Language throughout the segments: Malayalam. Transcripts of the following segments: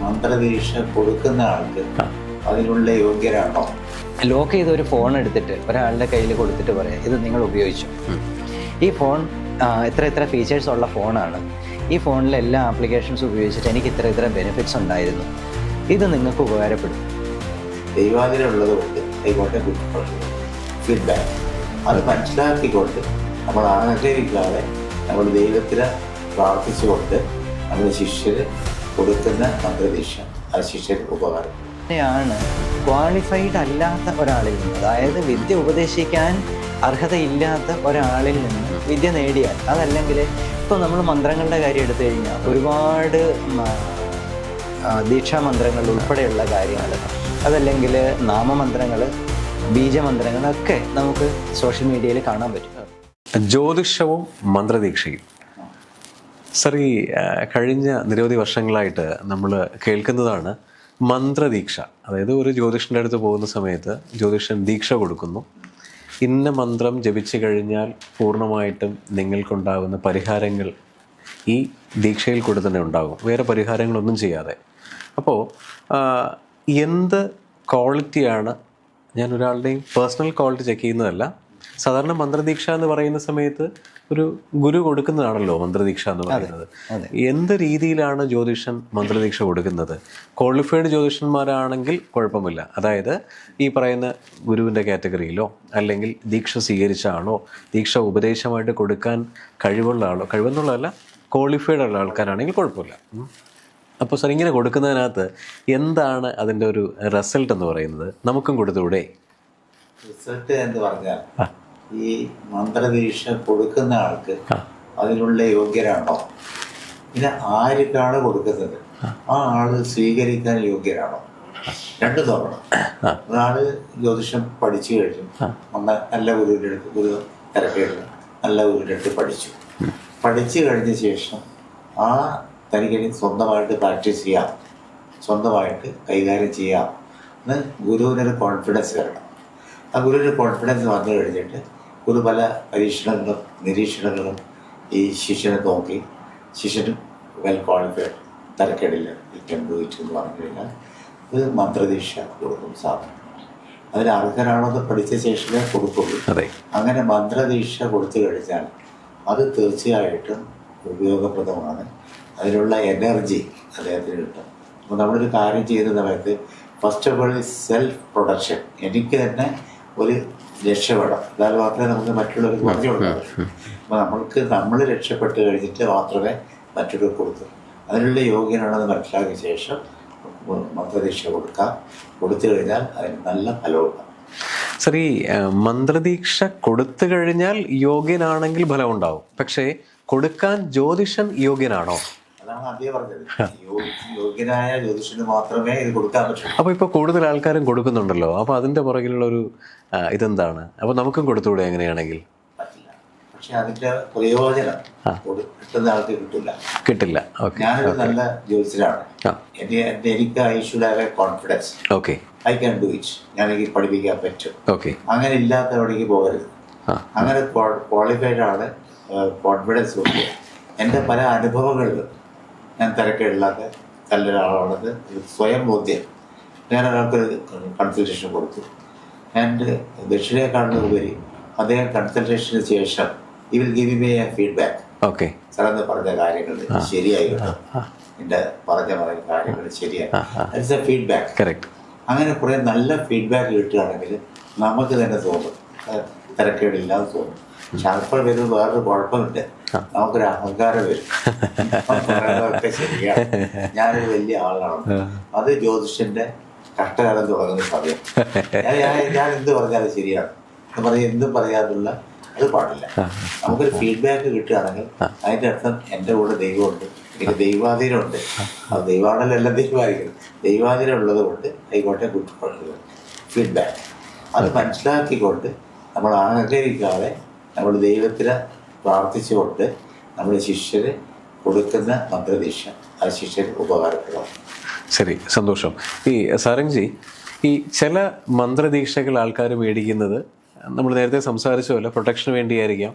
മന്ത്രദീക്ഷ കൊടുക്കുന്ന ആൾക്ക് അതിനുള്ള യോഗ്യരാണോ? ലോക്ക് ചെയ്ത ഒരു ഫോൺ എടുത്തിട്ട് ഒരാളുടെ കയ്യിൽ കൊടുത്തിട്ട് പറയാം, ഇത് നിങ്ങൾ ഉപയോഗിച്ചു. ഈ ഫോൺ ഇത്ര ഫീച്ചേഴ്സ് ഉള്ള ഫോണാണ്. ഈ ഫോണിലെ എല്ലാ ആപ്ലിക്കേഷൻസ് ഉപയോഗിച്ചിട്ട് എനിക്ക് ഇത്ര ബെനിഫിറ്റ്സ് ഉണ്ടായിരുന്നു. ഇത് നിങ്ങൾക്ക് ഉപകാരപ്പെടും. ദൈവാധീനമുള്ളത് കൊണ്ട് ആയിക്കോട്ടെ ഫീഡ്ബാക്ക് അത് മനസ്സിലാക്കിക്കൊണ്ട് നമ്മൾ ആഗ്രഹിക്കാതെ നമ്മൾ ദൈവത്തിന് പ്രാർത്ഥിച്ചുകൊണ്ട് നമ്മൾ ശിഷ്യര് കൊടുക്കുന്ന മന്ത്രദീക്ഷ ആ ശിഷ്യന് ഉപകാരം ാണ് ക്വാളിഫൈഡ് അല്ലാത്ത ഒരാളിൽ നിന്ന്, അതായത് വിദ്യ ഉപദേശിക്കാൻ അർഹതയില്ലാത്ത ഒരാളിൽ നിന്ന് വിദ്യ നേടിയാൽ, അതല്ലെങ്കിൽ ഇപ്പോൾ നമ്മൾ മന്ത്രങ്ങളുടെ കാര്യം എടുത്തു കഴിഞ്ഞാൽ ഒരുപാട് ദീക്ഷാമന്ത്രങ്ങൾ ഉൾപ്പെടെയുള്ള കാര്യങ്ങൾ, അതല്ലെങ്കിൽ നാമമന്ത്രങ്ങൾ, ബീജമന്ത്രങ്ങളൊക്കെ നമുക്ക് സോഷ്യൽ മീഡിയയിൽ കാണാൻ പറ്റും. ജ്യോതിഷവും മന്ത്രദീക്ഷയും സർ, ഈ കഴിഞ്ഞ നിരവധി വർഷങ്ങളായിട്ട് നമ്മൾ കേൾക്കുന്നതാണ് മന്ത്രദീക്ഷ. അതായത് ഒരു ജ്യോതിഷൻ്റെ അടുത്ത് പോകുന്ന സമയത്ത് ജ്യോതിഷൻ ദീക്ഷ കൊടുക്കുന്നു. ഇന്ന മന്ത്രം ജപിച്ചു കഴിഞ്ഞാൽ പൂർണ്ണമായിട്ടും നിങ്ങൾക്കുണ്ടാകുന്ന പരിഹാരങ്ങൾ ഈ ദീക്ഷയിൽ കൂടെ തന്നെ ഉണ്ടാകും, വേറെ പരിഹാരങ്ങളൊന്നും ചെയ്യാതെ. അപ്പോൾ എന്ത് ക്വാളിറ്റിയാണ്, ഞാൻ ഒരാളുടെയും പേഴ്സണൽ ക്വാളിറ്റി ചെക്ക് ചെയ്യുന്നതല്ല, സാധാരണ മന്ത്രദീക്ഷ എന്ന് പറയുന്ന സമയത്ത് ഒരു ഗുരു കൊടുക്കുന്നതാണല്ലോ മന്ത്രദീക്ഷ എന്ന് പറയുന്നത്. എന്ത് രീതിയിലാണ് ജ്യോതിഷൻ മന്ത്രദീക്ഷ കൊടുക്കുന്നത്? ക്വാളിഫൈഡ് ജ്യോതിഷന്മാരാണെങ്കിൽ കുഴപ്പമില്ല, അതായത് ഈ പറയുന്ന ഗുരുവിൻ്റെ കാറ്റഗറിയിലോ അല്ലെങ്കിൽ ദീക്ഷ സ്വീകരിച്ച ആളോ ദീക്ഷ ഉപദേശമായിട്ട് കൊടുക്കാൻ കഴിവുള്ള ആളോ, കഴിവെന്നുള്ളതല്ല ക്വാളിഫൈഡ് ഉള്ള ആൾക്കാരാണെങ്കിൽ കുഴപ്പമില്ല. അപ്പോൾ സാർ, ഇങ്ങനെ കൊടുക്കുന്നതിനകത്ത് എന്താണ് അതിൻ്റെ ഒരു റിസൾട്ട് എന്ന് പറയുന്നത്? നമുക്കും കൊടുത്തുകൂടെ? റിസൾട്ട് എന്ന് പറഞ്ഞാൽ ഈ മന്ത്രദീക്ഷ കൊടുക്കുന്ന ആൾക്ക് അതിനുള്ള യോഗ്യരാണോ, പിന്നെ ആർക്കാണ് കൊടുക്കുന്നത് ആ ആള് സ്വീകരിക്കാൻ യോഗ്യരാണോ, രണ്ടു നോക്കണം. ഒരാള് ജ്യോതിഷം പഠിച്ചു കഴിഞ്ഞു, നല്ല ഗുരുവിൻ്റെ അടുത്ത്, ഗുരു തിരക്കേട് നല്ല ഗുരുവിൻ്റെ അടുത്ത് പഠിച്ചു കഴിഞ്ഞ ശേഷം ആ തനിക്ക് സ്വന്തമായിട്ട് പ്രാക്ടീസ് ചെയ്യാം, സ്വന്തമായിട്ട് കൈകാര്യം ചെയ്യാം എന്ന് ഗുരുവിനൊരു കോൺഫിഡൻസ് വരണം. ആ ഗുരുവിന് കോൺഫിഡൻസ് വന്നു കഴിഞ്ഞിട്ട് ഗുരു പല പരീക്ഷണങ്ങളും നിരീക്ഷണങ്ങളും ഈ ശിഷ്യനെ നോക്കി, ശിഷ്യന് വെൽ ക്വാളിഫൈഡ്, തരക്കേടില്ല, എന്ന് പറഞ്ഞു കഴിഞ്ഞാൽ ഇത് മന്ത്രദീക്ഷ കൊടുക്കും സാധനം. അതിന് അർഹനാണെന്ന് പഠിച്ച ശേഷമേ കൊടുക്കുള്ളൂ. അങ്ങനെ മന്ത്രദീക്ഷ കൊടുത്തു കഴിഞ്ഞാൽ അത് തീർച്ചയായിട്ടും ഉപയോഗപ്രദമാണ്. അതിനുള്ള എനർജി അദ്ദേഹത്തിന് കിട്ടും. അപ്പോൾ നമ്മളൊരു കാര്യം ചെയ്യുന്ന സമയത്ത് first of all self production, എനിക്ക് തന്നെ ഒരു രക്ഷപ്പെടാം, എന്നാൽ മാത്രമേ നമുക്ക് മറ്റുള്ളവർക്ക് പറഞ്ഞു കൊടുക്കാൻ പറ്റൂ. അപ്പോൾ നമ്മൾ രക്ഷപ്പെട്ട് കഴിഞ്ഞിട്ട് മാത്രമേ മറ്റുള്ളവർക്ക് കൊടുക്കൂ. അതിനുള്ള യോഗ്യനാണെന്ന് മനസ്സിലാക്കിയ ശേഷം മന്ത്രദീക്ഷ കൊടുത്തു കഴിഞ്ഞാൽ അതിന് നല്ല ഫലമുണ്ടാകും. സർ, ഈ മന്ത്രദീക്ഷ കൊടുത്തു കഴിഞ്ഞാൽ യോഗ്യനാണെങ്കിൽ ഫലം ഉണ്ടാവും, പക്ഷേ കൊടുക്കാൻ ജ്യോതിഷൻ യോഗ്യനാണോ? അതാണ് ആദ്യം പറഞ്ഞത്, യോഗ്യനായ ജ്യോതിഷന് മാത്രമേ ഇത് കൊടുക്കാൻ പറ്റൂ. അപ്പോൾ ഇപ്പോൾ കൂടുതൽ ആൾക്കാരും കൊടുക്കുന്നുണ്ടല്ലോ, അപ്പോൾ അതിൻ്റെ പുറകിലുള്ള ഒരു ഇതെന്താണ്? അപ്പോൾ നമുക്കും കൊടുത്തുകൂടെ എങ്ങനെയാണെങ്കിൽ? പറ്റില്ല. പക്ഷെ അതിന്റെ പ്രയോജനം കിട്ടുന്ന ആൾക്ക് കിട്ടില്ല. ഞാനൊരു നല്ല ജ്യോതിഷനാണ്, എനിക്ക് I should have a confidence. Okay, I can do it, ഞാനെനിക്ക് പഠിപ്പിക്കാൻ പറ്റും. ഓക്കെ, അങ്ങനെ ഇല്ലാത്തവിടേക്ക് പോകരുത്. അങ്ങനെ ക്വാളിഫൈഡ് ആണ്, കോൺഫിഡൻസ് ഉണ്ട്. എൻ്റെ പല അനുഭവങ്ങളിലും ഞാൻ തിരക്കില്ലാത്ത നല്ലൊരാളാണത് സ്വയം ബോധ്യം. ഞാൻ ഒരാൾക്കൊരു കൺസൾട്ടേഷൻ കൊടുത്തു. ആൻഡ് ദക്ഷിണയെക്കാളും ഉപരി അദ്ദേഹം കൺസൾട്ടേഷന് ശേഷം ഈ will give me a feedback. Okay, സാറെന്ന് പറഞ്ഞ കാര്യങ്ങൾ ശരിയായി കേട്ടോ, എൻ്റെ പറഞ്ഞ കാര്യങ്ങൾ ശരിയായി, ദാറ്റ്സ് എ ഫീഡ്ബാക്ക്. കറക്റ്റ്. അങ്ങനെ കുറേ നല്ല ഫീഡ്ബാക്ക് കിട്ടുകയാണെങ്കിൽ നമുക്ക് തന്നെ തോന്നും തിരക്കേടില്ലാതെ തോന്നും. പക്ഷെ അപ്പോൾ വരുന്നത് വേറൊരു കുഴപ്പമുണ്ട്, നമുക്കൊരു അഹങ്കാരം വരും. പറയുന്നതൊക്കെ ശരിയാണ്, ഞാനൊരു വലിയ ആളാണ്. അത് ജ്യോതിഷന്റെ കഷ്ടകാലം തുടങ്ങുന്ന സമയം. ഞാൻ എന്ത് പറഞ്ഞാലും ശരിയാണ് എന്ന് പറഞ്ഞാൽ എന്തും പറയാനുള്ള അത് പാടില്ല. നമുക്കൊരു ഫീഡ്ബാക്ക് കിട്ടുകയാണെങ്കിൽ അതിൻ്റെ അർത്ഥം എൻ്റെ കൂടെ ദൈവമുണ്ട്, എനിക്ക് ദൈവാധീനമുണ്ട്. അത് ദൈവാണല്ലോ ദൈവമായിരിക്കും. ദൈവാധീനം ഉള്ളത് കൊണ്ട് ആയിക്കോട്ടെ ഫീഡ്ബാക്ക് അത് മനസ്സിലാക്കിക്കൊണ്ട് നമ്മൾ ആഗ്രഹിക്കാതെ നമ്മൾ ദൈവത്തിന് പ്രാർത്ഥിച്ചുകൊണ്ട് നമ്മുടെ ശിഷ്യര് കൊടുക്കുന്ന മന്ത്രദീക്ഷ ആ ശിഷ്യന് ഉപകാരപ്പെടാം. ശരി, സന്തോഷം. ഈ സാരംഗ്ജി, ഈ ചില മന്ത്രദീക്ഷകൾ ആൾക്കാർ മേടിക്കുന്നത് നമ്മൾ നേരത്തെ സംസാരിച്ചതല്ല, പ്രൊട്ടക്ഷന് വേണ്ടിയായിരിക്കാം,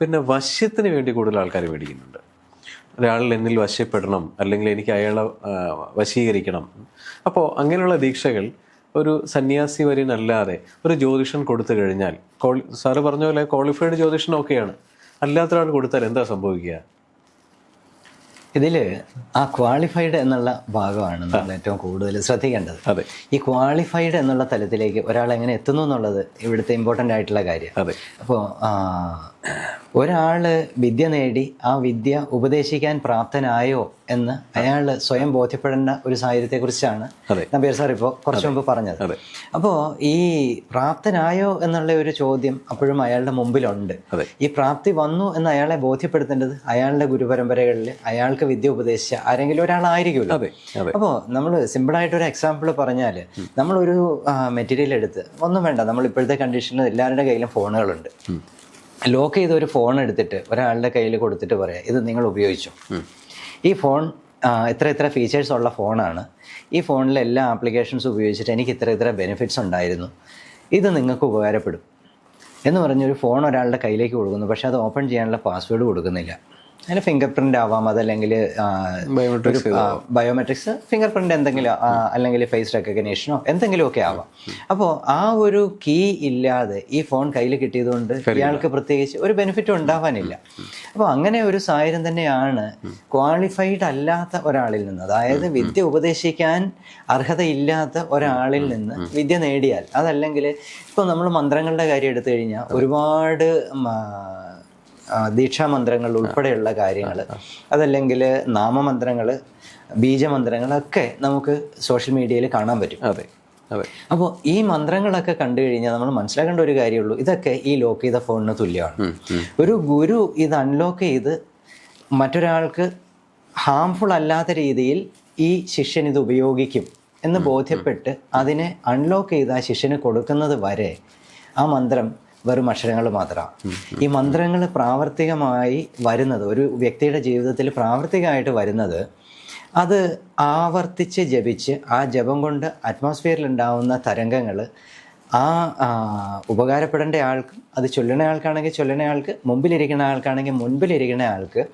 പിന്നെ വശ്യത്തിന് വേണ്ടി കൂടുതൽ ആൾക്കാർ മേടിക്കുന്നുണ്ട്. ഒരാളിൽ എന്നിൽ വശപ്പെടണം, അല്ലെങ്കിൽ എനിക്ക് അയാളെ വശീകരിക്കണം. അപ്പോൾ അങ്ങനെയുള്ള ദീക്ഷകൾ ഒരു സന്യാസി വര്യനല്ലാതെ ഒരു ജ്യോതിഷൻ കൊടുത്തു കഴിഞ്ഞാൽ, സാറ് പറഞ്ഞ പോലെ ക്വാളിഫൈഡ് ജ്യോതിഷൻ ഒക്കെയാണ്, അല്ലാത്ത ഒരാൾ കൊടുത്താൽ എന്താ സംഭവിക്കുക? ഇതിൽ ആ ക്വാളിഫൈഡ് എന്നുള്ള ഭാഗമാണ് നമ്മൾ ഏറ്റവും കൂടുതൽ ശ്രദ്ധിക്കേണ്ടത്. അതെ, ഈ ക്വാളിഫൈഡ് എന്നുള്ള തലത്തിലേക്ക് ഒരാൾ എങ്ങനെ എത്തുന്നു എന്നുള്ളത് ഇവിടുത്തെ ഇമ്പോർട്ടൻ്റ് ആയിട്ടുള്ള കാര്യം. അതെ. അപ്പോൾ ഒരാൾ വിദ്യ നേടി ആ വിദ്യ ഉപദേശിക്കാൻ പ്രാപ്തനായോ എന്ന് അയാൾ സ്വയം ബോധ്യപ്പെടേണ്ട ഒരു സാഹചര്യത്തെക്കുറിച്ചാണ് നമ്പീർ സാർ ഇപ്പോൾ കുറച്ചു മുമ്പ് പറഞ്ഞത്. അപ്പോൾ ഈ പ്രാപ്തനായോ എന്നുള്ള ഒരു ചോദ്യം അപ്പോഴും അയാളുടെ മുമ്പിലുണ്ട്. ഈ പ്രാപ്തി വന്നു എന്ന് അയാളെ ബോധ്യപ്പെടുത്തേണ്ടത് അയാളുടെ ഗുരുപരമ്പരകളിൽ അയാൾക്ക് വിദ്യ ഉപദേശിച്ച ആരെങ്കിലും ഒരാളായിരിക്കുമല്ലോ. അപ്പോൾ നമ്മൾ സിമ്പിളായിട്ടൊരു എക്സാമ്പിൾ പറഞ്ഞാൽ, നമ്മളൊരു മെറ്റീരിയൽ എടുത്ത്, ഒന്നും വേണ്ട, നമ്മൾ ഇപ്പോഴത്തെ കണ്ടീഷനിൽ എല്ലാവരുടെ കയ്യിലും ഫോണുകളുണ്ട്. ലോക്ക് ചെയ്ത ഒരു ഫോൺ എടുത്തിട്ട് ഒരാളുടെ കയ്യിൽ കൊടുത്തിട്ട് പറയാം, ഇത് നിങ്ങൾ ഉപയോഗിച്ചു. ഈ ഫോൺ ഇത്ര ഫീച്ചേഴ്സ് ഉള്ള ഫോണാണ്. ഈ ഫോണിലെ എല്ലാ ആപ്ലിക്കേഷൻസ് ഉപയോഗിച്ചിട്ട് എനിക്ക് ഇത്ര ബെനിഫിറ്റ്സ് ഉണ്ടായിരുന്നു. ഇത് നിങ്ങൾക്ക് ഉപകാരപ്പെടും എന്ന് പറഞ്ഞൊരു ഫോൺ ഒരാളുടെ കയ്യിലേക്ക് കൊടുക്കുന്നു. പക്ഷേ അത് ഓപ്പൺ ചെയ്യാനുള്ള പാസ്വേഡ് കൊടുക്കുന്നില്ല. അതിന് ഫിംഗർ പ്രിൻ്റ് ആവാം, അതല്ലെങ്കിൽ ബയോമെട്രിക്സ്, ഫിംഗർ പ്രിൻ്റ് എന്തെങ്കിലും, അല്ലെങ്കിൽ ഫേസ് റെക്കഗ്നേഷനോ എന്തെങ്കിലുമൊക്കെ ആവാം. അപ്പോൾ ആ ഒരു കീ ഇല്ലാതെ ഈ ഫോൺ കയ്യിൽ കിട്ടിയതുകൊണ്ട് ഇയാൾക്ക് പ്രത്യേകിച്ച് ഒരു ബെനിഫിറ്റും ഉണ്ടാവാനില്ല. അപ്പോൾ അങ്ങനെ ഒരു സാഹചര്യം തന്നെയാണ് ക്വാളിഫൈഡ് അല്ലാത്ത ഒരാളിൽ നിന്ന്, അതായത് വിദ്യ ഉപദേശിക്കാൻ അർഹതയില്ലാത്ത ഒരാളിൽ നിന്ന് വിദ്യ നേടിയാൽ, അതല്ലെങ്കിൽ ഇപ്പോൾ നമ്മൾ മന്ത്രങ്ങളുടെ കാര്യം എടുത്തു കഴിഞ്ഞാൽ ഒരുപാട് ദീക്ഷാമന്ത്രങ്ങൾ ഉൾപ്പെടെയുള്ള കാര്യങ്ങൾ, അതല്ലെങ്കിൽ നാമമന്ത്രങ്ങൾ, ബീജമന്ത്രങ്ങളൊക്കെ നമുക്ക് സോഷ്യൽ മീഡിയയിൽ കാണാൻ പറ്റും. അപ്പോൾ ഈ മന്ത്രങ്ങളൊക്കെ കണ്ടു കഴിഞ്ഞാൽ നമ്മൾ മനസ്സിലാക്കേണ്ട ഒരു കാര്യമുള്ളൂ, ഇതൊക്കെ ഈ ലോക്ക് ചെയ്ത ഫോണിന് തുല്യമാണ്. ഒരു ഗുരു ഇത് അൺലോക്ക് ചെയ്ത് മറ്റൊരാൾക്ക് ഹാംഫുൾ അല്ലാത്ത രീതിയിൽ ഈ ശിഷ്യൻ ഇത് ഉപയോഗിക്കും എന്ന് ബോധ്യപ്പെട്ട് അതിനെ അൺലോക്ക് ചെയ്ത് ആ ശിഷ്യന് കൊടുക്കുന്നത് വരെ ആ മന്ത്രം വെറും അക്ഷരങ്ങൾ മാത്രമാണ്. ഈ മന്ത്രങ്ങൾ പ്രാവർത്തികമായി വരുന്നത്, ഒരു വ്യക്തിയുടെ ജീവിതത്തിൽ പ്രാവർത്തികമായിട്ട് വരുന്നത്, അത് ആവർത്തിച്ച് ജപിച്ച് ആ ജപം കൊണ്ട് അറ്റ്മോസ്ഫിയറിൽ ഉണ്ടാവുന്ന തരംഗങ്ങൾ ആ ഉപകാരപ്പെടേണ്ട ആൾക്കും, അത് ചൊല്ലണ ആൾക്കാണെങ്കിൽ ചൊല്ലണ ആൾക്ക്, മുമ്പിലിരിക്കുന്ന ആൾക്കാണെങ്കിൽ മുൻപിലിരിക്കുന്ന ആൾക്ക്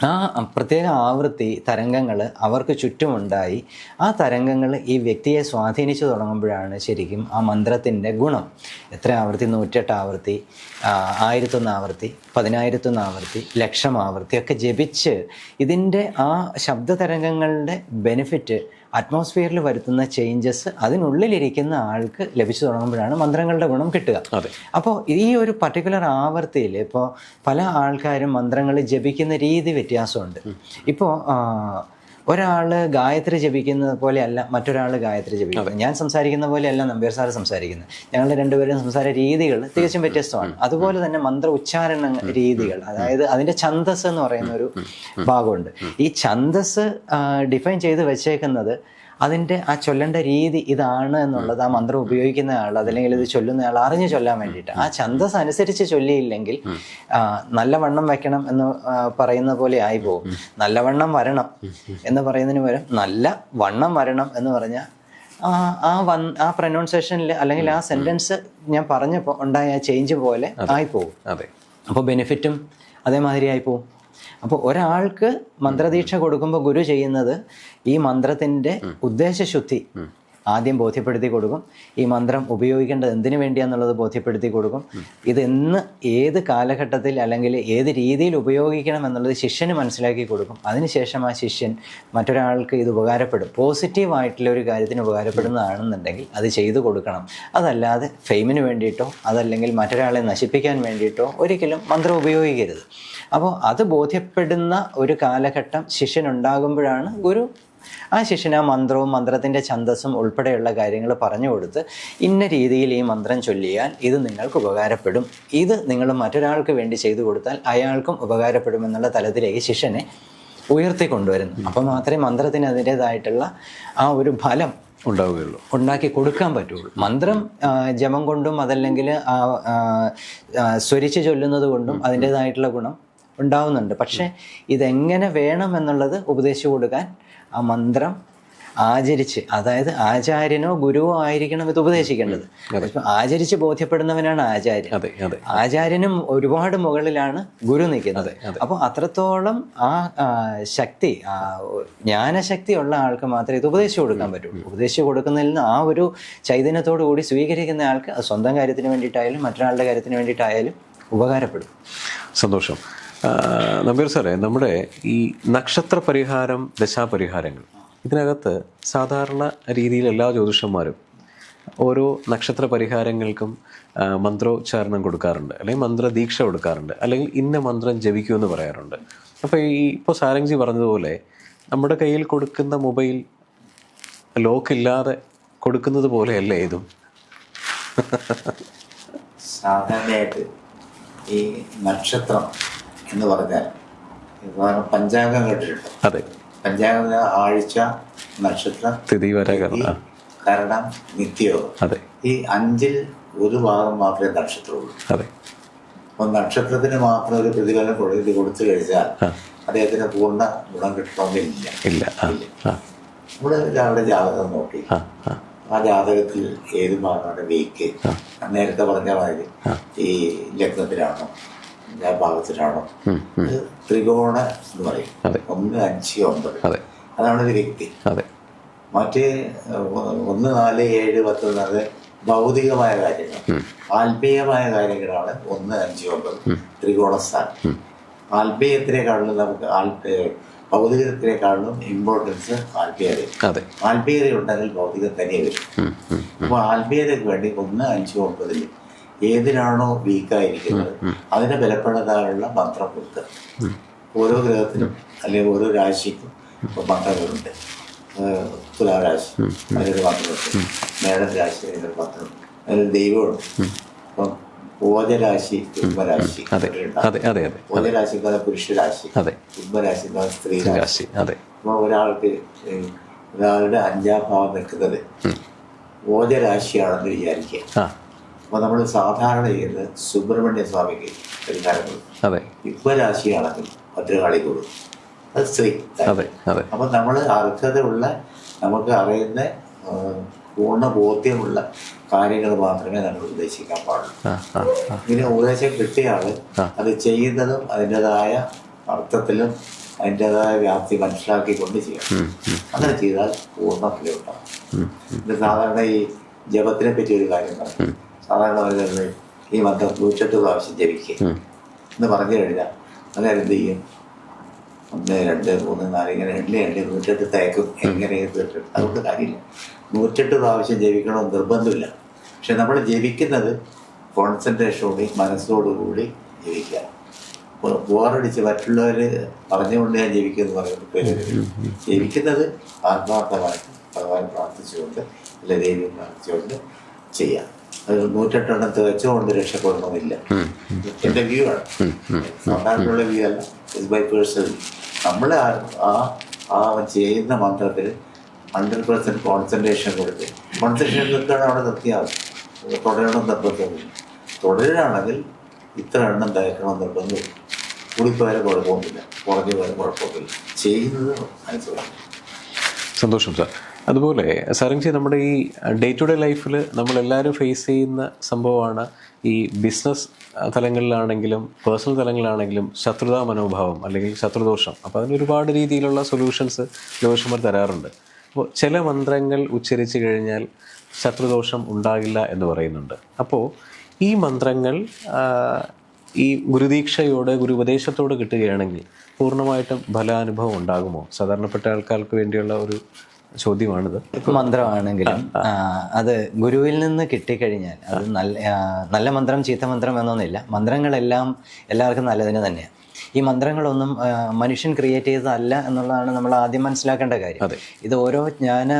ആ പ്രത്യേക ആവൃത്തി തരംഗങ്ങൾ അവർക്ക് ചുറ്റുമുണ്ടായി ആ തരംഗങ്ങൾ ഈ വ്യക്തിയെ സ്വാധീനിച്ചു തുടങ്ങുമ്പോഴാണ് ശരിക്കും ആ മന്ത്രത്തിൻ്റെ ഗുണം. എത്ര ആവൃത്തി? 108 ആവൃത്തി, 1001 ആവൃത്തി, 10,000 ആവൃത്തി, 1,00,000 ആവൃത്തി ഒക്കെ ജപിച്ച് ഇതിൻ്റെ ആ ശബ്ദതരംഗങ്ങളുടെ ബെനിഫിറ്റ് അറ്റ്മോസ്ഫിയറിൽ വരുത്തുന്ന ചേഞ്ചസ് അതിനുള്ളിലിരിക്കുന്ന ആൾക്ക് ലഭിച്ചു തുടങ്ങുമ്പോഴാണ് മന്ത്രങ്ങളുടെ ഗുണം കിട്ടുക. അപ്പോൾ ഈ ഒരു പർട്ടിക്കുലർ ആവൃത്തിയിൽ ഇപ്പോൾ പല ആൾക്കാരും മന്ത്രങ്ങൾ ജപിക്കുന്ന രീതി വ്യത്യാസമുണ്ട്. ഇപ്പോൾ ഒരാൾ ഗായത്രി ജപിക്കുന്നത് പോലെയല്ല മറ്റൊരാൾ ഗായത്രി ജപിക്കുന്നത്. ഞാൻ സംസാരിക്കുന്ന പോലെയല്ല നമ്പീർ സാറ് സംസാരിക്കുന്നത്. ഞങ്ങളുടെ രണ്ടുപേരും സംസാര രീതികൾ തികച്ചും വ്യത്യസ്തമാണ്. അതുപോലെ തന്നെ മന്ത്ര ഉച്ചാരണ രീതികൾ, അതായത് അതിൻ്റെ ഛന്ദസ് എന്ന് പറയുന്ന ഒരു ഭാഗമുണ്ട്. ഈ ഛന്ദസ് ഡിഫൈൻ ചെയ്ത് വെച്ചേക്കുന്നത് അതിൻ്റെ ആ ചൊല്ലേണ്ട രീതി ഇതാണ് എന്നുള്ളത് ആ മന്ത്രം ഉപയോഗിക്കുന്ന ആൾ, അതല്ലെങ്കിൽ ഇത് ചൊല്ലുന്ന ആൾ അറിഞ്ഞു ചൊല്ലാൻ വേണ്ടിയിട്ട്. ആ ഛന്ദസ് അനുസരിച്ച് ചൊല്ലിയില്ലെങ്കിൽ നല്ലവണ്ണം വെക്കണം എന്ന് പറയുന്ന പോലെ ആയി പോകും. നല്ലവണ്ണം വരണം എന്ന് പറയുന്നതിന് പകരം നല്ല വണ്ണം വരണം എന്ന് പറഞ്ഞാൽ ആ പ്രൊനൗൺസിയേഷനിൽ അല്ലെങ്കിൽ ആ സെൻറ്റൻസ് ഞാൻ പറഞ്ഞപ്പോൾ ഉണ്ടായ ചേഞ്ച് പോലെ ആയിപ്പോകും. അപ്പോൾ ബെനിഫിറ്റും അതേമാതിരി ആയിപ്പോവും. അപ്പോൾ ഒരാൾക്ക് മന്ത്രദീക്ഷ കൊടുക്കുമ്പോൾ ഗുരു ചെയ്യുന്നത് ഈ മന്ത്രത്തിൻ്റെ ഉദ്ദേശശുദ്ധി ആദ്യം ബോധ്യപ്പെടുത്തി കൊടുക്കും. ഈ മന്ത്രം ഉപയോഗിക്കേണ്ടത് എന്തിനു വേണ്ടിയാന്നുള്ളത് ബോധ്യപ്പെടുത്തി കൊടുക്കും. ഇതെന്ന് ഏത് കാലഘട്ടത്തിൽ അല്ലെങ്കിൽ ഏത് രീതിയിൽ ഉപയോഗിക്കണം എന്നുള്ളത് ശിഷ്യന് മനസ്സിലാക്കി കൊടുക്കും. അതിനുശേഷം ആ ശിഷ്യൻ മറ്റൊരാൾക്ക് ഇത് ഉപകാരപ്പെടും, പോസിറ്റീവായിട്ടുള്ള ഒരു കാര്യത്തിന് ഉപകാരപ്പെടുന്നതാണെന്നുണ്ടെങ്കിൽ അത് ചെയ്തു കൊടുക്കണം. അതല്ലാതെ ഫെയിമിന് വേണ്ടിയിട്ടോ അതല്ലെങ്കിൽ മറ്റൊരാളെ നശിപ്പിക്കാൻ വേണ്ടിയിട്ടോ ഒരിക്കലും മന്ത്രം ഉപയോഗിക്കരുത്. അപ്പോൾ അത് ബോധ്യപ്പെടുന്ന ഒരു കാലഘട്ടം ശിഷ്യനുണ്ടാകുമ്പോഴാണ് ഗുരു ആ ശിഷ്യന് ആ മന്ത്രവും മന്ത്രത്തിൻ്റെ ഛന്ദസ്സും ഉൾപ്പെടെയുള്ള കാര്യങ്ങൾ പറഞ്ഞു കൊടുത്ത് ഇന്ന രീതിയിൽ ഈ മന്ത്രം ചൊല്ലിയാൽ ഇത് നിങ്ങൾക്ക് ഉപകാരപ്പെടും, ഇത് നിങ്ങൾ മറ്റൊരാൾക്ക് വേണ്ടി ചെയ്തു കൊടുത്താൽ അയാൾക്കും ഉപകാരപ്പെടുമെന്നുള്ള തലത്തിലേക്ക് ശിഷ്യനെ ഉയർത്തിക്കൊണ്ടുവരുന്നു. അപ്പോൾ മാത്രമേ മന്ത്രത്തിന് അതിൻ്റേതായിട്ടുള്ള ആ ഒരു ഫലം ഉണ്ടാക്കി കൊടുക്കാൻ പറ്റുള്ളൂ. മന്ത്രം ജപം കൊണ്ടും അതല്ലെങ്കിൽ സ്വരിച്ച് ചൊല്ലുന്നത് കൊണ്ടും അതിൻ്റേതായിട്ടുള്ള ഗുണം ഉണ്ടാവുന്നുണ്ട്. പക്ഷേ ഇതെങ്ങനെ വേണം എന്നുള്ളത് ഉപദേശിച്ചു കൊടുക്കാൻ ആ മന്ത്രം ആചരിച്ച്, അതായത് ആചാര്യനോ ഗുരുവോ ആയിരിക്കണം ഇത് ഉപദേശിക്കേണ്ടത്. ഇപ്പം ആചരിച്ച് ബോധ്യപ്പെടുന്നവനാണ് ആചാര്യൻ. ആചാര്യനും ഒരുപാട് മുകളിലാണ് ഗുരു നിൽക്കുന്നത്. അപ്പോൾ അത്രത്തോളം ആ ശക്തി, ജ്ഞാനശക്തി ഉള്ള ആൾക്ക് മാത്രമേ ഇത് ഉപദേശിച്ചു കൊടുക്കാൻ പറ്റുള്ളൂ. ഉപദേശിച്ചു കൊടുക്കുന്നതിൽ നിന്ന് ആ ഒരു ചൈതന്യത്തോടു കൂടി സ്വീകരിക്കുന്ന ആൾക്ക് അത് സ്വന്തം കാര്യത്തിന് വേണ്ടിയിട്ടായാലും മറ്റൊരാളുടെ കാര്യത്തിന് വേണ്ടിയിട്ടായാലും ഉപകാരപ്പെടും. സന്തോഷം. നമ്പീർ സാറേ, നമ്മുടെ ഈ നക്ഷത്ര പരിഹാരം, ദശാപരിഹാരങ്ങൾ, ഇതിനകത്ത് സാധാരണ രീതിയിൽ എല്ലാ ജ്യോതിഷന്മാരും ഓരോ നക്ഷത്ര പരിഹാരങ്ങൾക്കും മന്ത്രോച്ചാരണം കൊടുക്കാറുണ്ട്, അല്ലെങ്കിൽ മന്ത്രദീക്ഷ കൊടുക്കാറുണ്ട്, അല്ലെങ്കിൽ ഇന്ന മന്ത്രം ജപിക്കുമെന്ന് പറയാറുണ്ട്. അപ്പോൾ ഇപ്പോൾ സാരംഗ്ജി പറഞ്ഞതുപോലെ നമ്മുടെ കയ്യിൽ കൊടുക്കുന്ന മൊബൈൽ ലോക്കില്ലാതെ കൊടുക്കുന്നത് പോലെയല്ലേ ഇതും? സാധാരണയായിട്ട് ഈ നക്ഷത്രം എന്ന് പറഞ്ഞാൽ പഞ്ചാംഗം കേട്ടിട്ടുണ്ട്. അതെ. പഞ്ചാംഗം ആഴ്ച, നക്ഷത്രം, തിഥി, കരണം, നിത്യയോഗം. അതെ. ഈ 5-ൽ 1 ഭാഗം മാത്രമേ നക്ഷത്രമുള്ളൂ. അതെ. അപ്പോൾ നക്ഷത്രത്തിന് മാത്രം ഒരു പ്രതിഫലം കൊടുത്തു കഴിഞ്ഞാൽ അദ്ദേഹത്തിന് പൂർണ്ണ ഗുണം കിട്ടണമെന്നില്ല. ഇല്ല. നമ്മൾ ഒരാളുടെ ജാതകം നോക്കി ആ ജാതകത്തിൽ ഏത് ഭാഗമാണ് വീക്ക്, നേരത്തെ പറഞ്ഞ മാതിരി ഈ ലഗ്നത്തിലാണോ ഭാഗത്തിലാണോ, ത്രികോണ എന്ന് പറയും. 1, 5, 9 അതാണ് ഒരു വ്യക്തി. മറ്റ് 1, 4, 7, 10 എന്നത് ഭൗതികമായ കാര്യങ്ങൾ. ആത്മീയമായ കാര്യങ്ങളാണ് 1, 5, 9 ത്രികോണസ്ഥാനം. ആത്മീയത്തിനേക്കാളും നമുക്ക് ഭൗതികത്തിനേക്കാളും ഇമ്പോർട്ടൻസ് ആത്മീയത. ആത്മീയത ഉണ്ടെങ്കിൽ ഭൗതികം തനിയെ വരും. അപ്പോൾ ആത്മീയതയ്ക്ക് വേണ്ടി 1, 5, 9 ഏതിനാണോ വീക്കായിരിക്കുന്നത് അതിനെ ബലപ്പെടുത്താനുള്ള മന്ത്രം കൊടുക്കുക. ഓരോ ഗ്രഹത്തിനും അല്ലെങ്കിൽ ഓരോ രാശിക്കും മന്ത്രങ്ങളുണ്ട്. തുലാരാശി അതിനൊരു മന്ത്രമുണ്ട്, മേടൻ രാശി അതിനൊരു മന്ത്രമുണ്ട്, അതിനൊരു ദൈവമുണ്ട്. അപ്പം ഓജരാശി, കുംഭരാശി. ഓജരാശി പുരുഷരാശി, കുംഭരാശി സ്ത്രീരാശി. അപ്പോൾ ഒരാളുടെ 5-ാം ഭാവം നിൽക്കുന്നത് ഓജരാശിയാണെന്ന് വിചാരിക്കുക. അപ്പോൾ നമ്മൾ സാധാരണ ചെയ്യുന്നത് സുബ്രഹ്മണ്യ സ്വാമിക്ക് പരിഹാരം കൊടുക്കും. കുംഭരാശിയാണെങ്കിൽ ഭദ്രകാളി കൊടുക്കും, അത് സ്ത്രീ. അപ്പം നമ്മൾ അർഹതയുള്ള, നമുക്ക് അറിയുന്ന പൂർണ്ണ ബോധ്യമുള്ള കാര്യങ്ങൾ മാത്രമേ നമ്മൾ ഉദ്ദേശിക്കാൻ പാടുള്ളൂ. ഇങ്ങനെ ഉപദേശം കിട്ടിയ ആള് അത് ചെയ്യുന്നതും അതിൻ്റെതായ അർത്ഥത്തിലും അതിൻ്റെതായ വ്യാപ്തി മനസ്സിലാക്കിക്കൊണ്ട് ചെയ്യണം. അങ്ങനെ ചെയ്താൽ പൂർണ്ണ ഫലം ഉണ്ടാകും. ഇത് സാധാരണ ഈ ജപത്തിനെ പറ്റി ഒരു കാര്യം പറഞ്ഞു. സാധാരണ ആളുകളിൽ ഈ മന്ത്രം 108 പ്രാവശ്യം ജപിക്കുക എന്ന് പറഞ്ഞു കഴിഞ്ഞാൽ അങ്ങനെ എന്ത് ചെയ്യും? 1, 2, 3, 4 ഇങ്ങനെ എണ്ണി 108 തേക്കും. എങ്ങനെ അതുകൊണ്ട് കാര്യമില്ല. 108 പ്രാവശ്യം ജപിക്കണമെന്ന് നിർബന്ധമില്ല. പക്ഷെ നമ്മൾ ജപിക്കുന്നത് കോൺസെൻട്രേഷനോടെ മനസ്സോടുകൂടി ജപിക്കുക. ബോറടിച്ച് മറ്റുള്ളവർ പറഞ്ഞുകൊണ്ട് ഞാൻ ജപിക്കുമെന്ന് പറയുന്നത് ജപിക്കുന്നത് ആത്മാർത്ഥമായിട്ട് ഭഗവാൻ പ്രാർത്ഥിച്ചുകൊണ്ട് അല്ലെ ദൈവം പ്രാർത്ഥിച്ചുകൊണ്ട് ചെയ്യാം. അത് 108 എണ്ണം തികച്ചുകൊണ്ട് രക്ഷപ്പെടണമെന്നില്ല. എൻ്റെ വ്യൂ ആണ്, സാധാരണയുള്ള വ്യൂ അല്ല, ഇറ്റ്സ് ബൈ പേഴ്സണൽ. നമ്മൾ ആ ചെയ്യുന്ന മന്ത്രത്തിൽ 100% കോൺസെൻട്രേഷൻ കൊടുത്ത് കോൺസെൻട്രേഷൻ നിൽക്കുകയാണ് അവിടെ നിർത്തിയാൽ മതി. തുടരണം നിർബന്ധമില്ല. തുടരാണെങ്കിൽ ഇത്ര എണ്ണം തയ്ക്കണം നിർബന്ധമില്ല. കൂടിപ്പോയാലും കുഴപ്പമൊന്നുമില്ല, കുറഞ്ഞു പോയാലും കുഴപ്പമൊന്നുമില്ല. ചെയ്യുന്നത് അനുസരിച്ച്. സന്തോഷം സാർ. അതുപോലെ സാരംജി, നമ്മുടെ ഈ ഡേ ടു ഡേ ലൈഫിൽ നമ്മളെല്ലാവരും ഫേസ് ചെയ്യുന്ന സംഭവമാണ് ഈ ബിസിനസ് തലങ്ങളിലാണെങ്കിലും പേഴ്സണൽ തലങ്ങളിലാണെങ്കിലും ശത്രുതാ മനോഭാവം അല്ലെങ്കിൽ ശത്രുദോഷം. അപ്പോൾ അതിന് ഒരുപാട് രീതിയിലുള്ള സൊല്യൂഷൻസ് ജ്യോതിഷന്മാർ തരാറുണ്ട്. അപ്പോൾ ചില മന്ത്രങ്ങൾ ഉച്ചരിച്ച് കഴിഞ്ഞാൽ ശത്രുദോഷം ഉണ്ടാകില്ല എന്ന് പറയുന്നുണ്ട്. അപ്പോൾ ഈ മന്ത്രങ്ങൾ ഈ ഗുരുദീക്ഷയോട് ഗുരുപദേശത്തോട് കിട്ടുകയാണെങ്കിൽ പൂർണ്ണമായിട്ടും ഫലാനുഭവം ഉണ്ടാകുമോ? സാധാരണപ്പെട്ട ആൾക്കാർക്ക് വേണ്ടിയുള്ള ഒരു ചോദ്യമാണിത്. മന്ത്രമാണെങ്കിലും അത് ഗുരുവിൽ നിന്ന് കിട്ടിക്കഴിഞ്ഞാൽ അത് നല്ല മന്ത്രം ചീത്ത മന്ത്രം എന്നൊന്നുമില്ല. മന്ത്രങ്ങളെല്ലാം എല്ലാവർക്കും നല്ലതിന് തന്നെയാണ്. ഈ മന്ത്രങ്ങളൊന്നും മനുഷ്യൻ ക്രിയേറ്റ് ചെയ്തതല്ല എന്നുള്ളതാണ് നമ്മൾ ആദ്യം മനസ്സിലാക്കേണ്ട കാര്യം. ഇത് ഓരോ ജ്ഞാന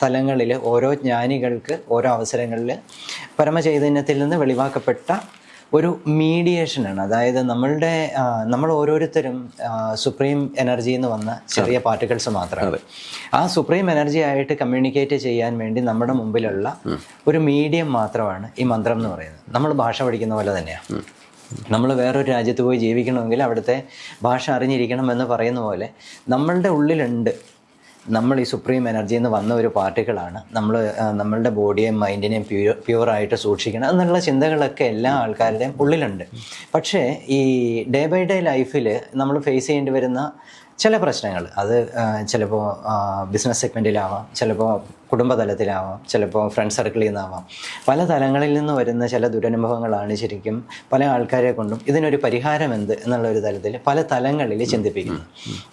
തലങ്ങളിൽ ഓരോ ജ്ഞാനികൾക്ക് ഓരോ അവസരങ്ങളിൽ പരമചൈതന്യത്തിൽ നിന്ന് വെളിവാക്കപ്പെട്ട ഒരു മീഡിയേഷനാണ്. അതായത് നമ്മൾ ഓരോരുത്തരും സുപ്രീം എനർജി എന്ന് വന്ന ചെറിയ പാർട്ടിക്കിൾസ് മാത്രമാണ്. ആ സുപ്രീം എനർജി ആയിട്ട് കമ്മ്യൂണിക്കേറ്റ് ചെയ്യാൻ വേണ്ടി നമ്മുടെ മുമ്പിലുള്ള ഒരു മീഡിയം മാത്രമാണ് ഈ മന്ത്രം എന്ന് പറയുന്നത്. നമ്മൾ ഭാഷ പഠിക്കുന്ന പോലെ തന്നെയാണ്. നമ്മൾ വേറൊരു രാജ്യത്ത് പോയി ജീവിക്കണമെങ്കിൽ അവിടുത്തെ ഭാഷ അറിഞ്ഞിരിക്കണം എന്ന് പറയുന്ന പോലെ നമ്മളുടെ ഉള്ളിലുണ്ട് നമ്മൾ ഈ സുപ്രീം എനർജിയിൽ നിന്ന് വന്ന ഒരു പാർട്ടിക്കിളാണ്, നമ്മളുടെ ബോഡിയെയും മൈൻഡിനെയും പ്യുവറായിട്ട് സൂക്ഷിക്കണം എന്നുള്ള ചിന്തകളൊക്കെ എല്ലാ ആൾക്കാരുടെയും ഉള്ളിലുണ്ട്. പക്ഷേ ഈ ഡേ ബൈ ഡേ ലൈഫിൽ നമ്മൾ ഫേസ് ചെയ്യേണ്ടി വരുന്ന ചില പ്രശ്നങ്ങൾ, അത് ചിലപ്പോൾ ബിസിനസ് സെഗ്മെൻറ്റിലാവാം, ചിലപ്പോൾ കുടുംബതലത്തിലാവാം, ചിലപ്പോൾ ഫ്രണ്ട് സർക്കിളിൽ നിന്നാവാം, പല തലങ്ങളിൽ നിന്ന് വരുന്ന ചില ദുരനുഭവങ്ങളാണ് ശരിക്കും പല ആൾക്കാരെ കൊണ്ടും ഇതിനൊരു പരിഹാരം എന്ത് എന്നുള്ളൊരു തലത്തിൽ പല തലങ്ങളിൽ ചിന്തിപ്പിക്കുന്നത്.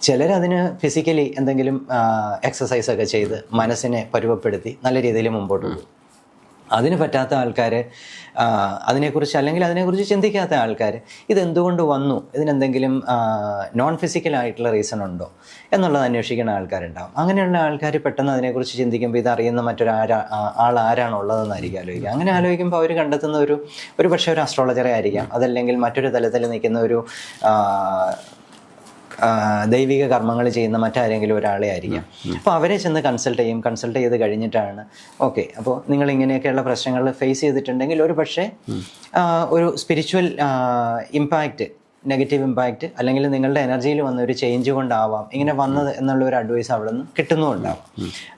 ചിലരതിന് ഫിസിക്കലി എന്തെങ്കിലും എക്സസൈസൊക്കെ ചെയ്ത് മനസ്സിനെ പരുവപ്പെടുത്തി നല്ല രീതിയിൽ മുമ്പോട്ട് പോകും. അതിന് പറ്റാത്ത ആൾക്കാർ, അതിനെക്കുറിച്ച് അല്ലെങ്കിൽ അതിനെക്കുറിച്ച് ചിന്തിക്കാത്ത ആൾക്കാർ ഇതെന്തുകൊണ്ട് വന്നു, ഇതിനെന്തെങ്കിലും നോൺ ഫിസിക്കലായിട്ടുള്ള റീസൺ ഉണ്ടോ എന്നുള്ളത് അന്വേഷിക്കുന്ന ആൾക്കാരുണ്ടാവും. അങ്ങനെയുള്ള ആൾക്കാർ പെട്ടെന്ന് അതിനെക്കുറിച്ച് ചിന്തിക്കുമ്പോൾ ഇതറിയുന്ന ആൾ ആരാണുള്ളതെന്നായിരിക്കും ആലോചിക്കുക. അങ്ങനെ ആലോചിക്കുമ്പോൾ അവർ കണ്ടെത്തുന്ന ഒരു പക്ഷേ ഒരു അസ്ട്രോളജറെ ആയിരിക്കാം, അതല്ലെങ്കിൽ മറ്റൊരു തലത്തിൽ നിൽക്കുന്ന ഒരു ദൈവിക കർമ്മങ്ങൾ ചെയ്യുന്ന മറ്റാരെങ്കിലും ഒരാളെ ആയിരിക്കാം. അപ്പോൾ അവരെ ചെന്ന് കൺസൾട്ട് ചെയ്ത് കഴിഞ്ഞിട്ടാണ് ഓക്കെ, അപ്പോൾ നിങ്ങൾ ഇങ്ങനെയൊക്കെയുള്ള പ്രശ്നങ്ങൾ ഫേസ് ചെയ്തിട്ടുണ്ടെങ്കിൽ ഒരു പക്ഷേ ഒരു സ്പിരിച്വൽ ഇമ്പാക്റ്റ്, നെഗറ്റീവ് ഇമ്പാക്റ്റ്, അല്ലെങ്കിൽ നിങ്ങളുടെ എനർജിയിൽ വന്ന ഒരു ചേഞ്ച് കൊണ്ടാവാം ഇങ്ങനെ വന്നത് എന്നുള്ള ഒരു അഡ്വൈസ് അവിടെ നിന്ന് കിട്ടുന്നുണ്ടാവാം.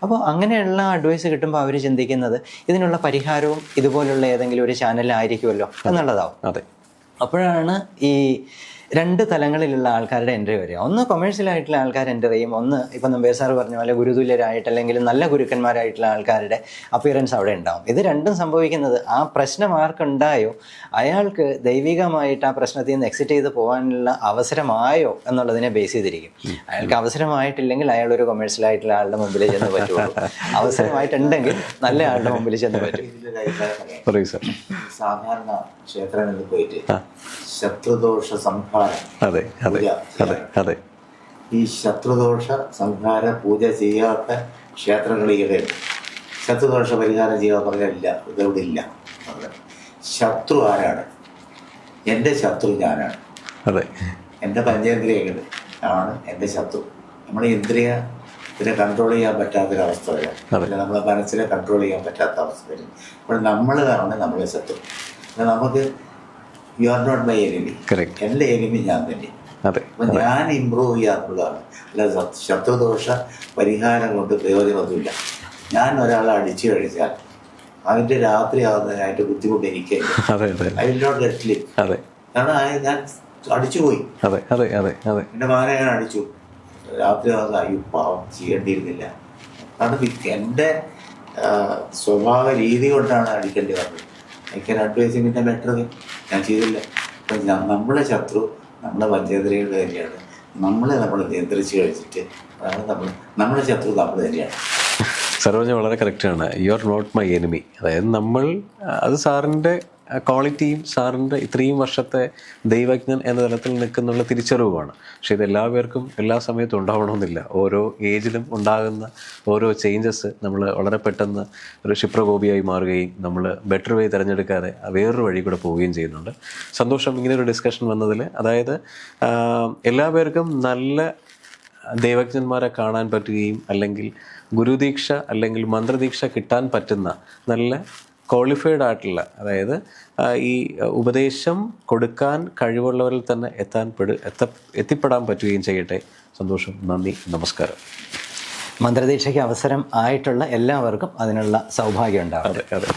അപ്പോൾ അങ്ങനെയുള്ള അഡ്വൈസ് കിട്ടുമ്പോൾ അവർ ചിന്തിക്കുന്നത് ഇതിനുള്ള പരിഹാരവും ഇതുപോലുള്ള ഏതെങ്കിലും ഒരു ചാനലിലായിരിക്കുമല്ലോ എന്നുള്ളതാവും. അതെ. അപ്പോഴാണ് ഈ രണ്ട് തലങ്ങളിലുള്ള ആൾക്കാരുടെ എൻട്രി വരിക. ഒന്ന് കൊമേഴ്ഷ്യലായിട്ടുള്ള ആൾക്കാർ എൻ്റർ ചെയ്യും, ഒന്ന് ഇപ്പം നമ്പേർ സാർ പറഞ്ഞ പോലെ ഗുരുതുല്യരായിട്ട് അല്ലെങ്കിൽ നല്ല ഗുരുക്കന്മാരായിട്ടുള്ള ആൾക്കാരുടെ അപ്പിയറൻസ് അവിടെ ഉണ്ടാവും. ഇത് രണ്ടും സംഭവിക്കുന്നത് ആ പ്രശ്നം ആർക്കുണ്ടായോ അയാൾക്ക് ദൈവികമായിട്ട് ആ പ്രശ്നത്തിൽ നിന്ന് എക്സിറ്റ് ചെയ്ത് പോകാനുള്ള അവസരമായോ എന്നുള്ളതിനെ ബേസ് ചെയ്തിരിക്കും. അയാൾക്ക് അവസരമായിട്ടില്ലെങ്കിൽ അയാൾ ഒരു കൊമേഴ്ഷ്യലായിട്ടുള്ള ആളുടെ മുമ്പിൽ ചെന്ന് പറ്റുള്ളൂ, അവസരമായിട്ടുണ്ടെങ്കിൽ നല്ല ആളുടെ മുമ്പിൽ ചെന്ന് പറ്റും. സാധാരണ ക്ഷേത്രങ്ങളിൽ പോയിട്ട് ശത്രുദോഷ സംഹാരം, അതെ അതെ അതെ അതെ, ഈ ശത്രുദോഷ സംഹാര പൂജ ചെയ്യാത്ത ക്ഷേത്രങ്ങളിൽ ശത്രുദോഷ പരിഹാരം ചെയ്യാൻ പറഞ്ഞില്ല, ഇതവിടെ ഇല്ല. ശത്രു ആരാണ്? എൻ്റെ ശത്രു ഞാനാണ്. അതെ, എൻ്റെ പഞ്ചേന്ദ്രിയങ്ങൾ ആണ് എൻ്റെ ശത്രു. നമ്മുടെ ഇതിനെ കൺട്രോൾ ചെയ്യാൻ പറ്റാത്തൊരവസ്ഥ വരും, നമ്മളെ മനസ്സിനെ കൺട്രോൾ ചെയ്യാൻ പറ്റാത്ത അവസ്ഥ വരും. അപ്പോൾ നമ്മളാണ് നമ്മളെ ശത്രു. നമുക്ക് you are not my enemy, എൻ്റെ എനിമി ഞാൻ തന്നെ. അപ്പം ഞാൻ ഇമ്പ്രൂവ് ചെയ്യാന്നുള്ളതാണ്. അല്ല ശത്രുദോഷ പരിഹാരം കൊണ്ട് പ്രയോജനമൊന്നുമില്ല. ഞാൻ ഒരാളെ അടിച്ചു കഴിച്ചാൽ അതിൻ്റെ രാത്രി ആവുന്നതിനായിട്ട് ബുദ്ധിമുട്ട് എനിക്ക് I will not get sleep. കാരണം ഞാൻ അടിച്ചുപോയി, എൻ്റെ മകനെ ഞാൻ അടിച്ചു, രാത്രി ആവുന്ന പാവം ചെയ്യേണ്ടിയിരുന്നില്ല. കാരണം എൻ്റെ സ്വഭാവ രീതി കൊണ്ടാണ് അടിക്കേണ്ടി വന്നത്. എനിക്ക് അഡ്വൈസിങ്ങിൻ്റെ ബെറ്റർ ഞാൻ ചെയ്തില്ല. അപ്പം നമ്മളെ ശത്രു നമ്മുടെ പഞ്ചേന്ദ്രിയയുടെ തന്നെയാണ്. നമ്മൾ നിയന്ത്രിച്ച് കഴിച്ചിട്ട് നമ്മുടെ ശത്രു നമ്മൾ തന്നെയാണ്. സർവ്വജ വളരെ കറക്റ്റാണ്. You are not my enemy. അതായത് അത് സാറിൻ്റെ ക്വാളിറ്റിയും സാറിൻ്റെ ഇത്രയും വർഷത്തെ ദൈവജ്ഞൻ എന്ന തലത്തിൽ നിൽക്കുന്നുള്ള തിരിച്ചറിവുമാണ്. പക്ഷെ ഇത് എല്ലാവർക്കും എല്ലാ സമയത്തും ഉണ്ടാവണമെന്നില്ല. ഓരോ ഏജിലും ഉണ്ടാകുന്ന ഓരോ ചേഞ്ചസ് നമ്മൾ വളരെ പെട്ടെന്ന് ഒരു ക്ഷിപ്രകോപിയായി മാറുകയും നമ്മൾ ബെറ്റർ വേ തിരഞ്ഞെടുക്കാതെ വേറൊരു വഴി കൂടെ പോവുകയും ചെയ്യുന്നുണ്ട്. സന്തോഷം ഇങ്ങനെ ഒരു ഡിസ്കഷൻ വന്നതിൽ. അതായത് എല്ലാവർക്കും നല്ല ദൈവജ്ഞന്മാരെ കാണാൻ പറ്റുകയും അല്ലെങ്കിൽ ഗുരുദീക്ഷ അല്ലെങ്കിൽ മന്ത്രദീക്ഷ കിട്ടാൻ പറ്റുന്ന നല്ല ക്വാളിഫൈഡ് ആയിട്ടുള്ള, അതായത് ഈ ഉപദേശം കൊടുക്കാൻ കഴിവുള്ളവരിൽ തന്നെ എത്തിപ്പെടാൻ പറ്റുകയും ചെയ്യട്ടെ. സന്തോഷം, നന്ദി, നമസ്കാരം. മന്ത്രദീക്ഷയ്ക്ക് അവസരം ആയിട്ടുള്ള എല്ലാവർക്കും അതിനുള്ള സൗഭാഗ്യം ഉണ്ടാവും. അതെ അതെ.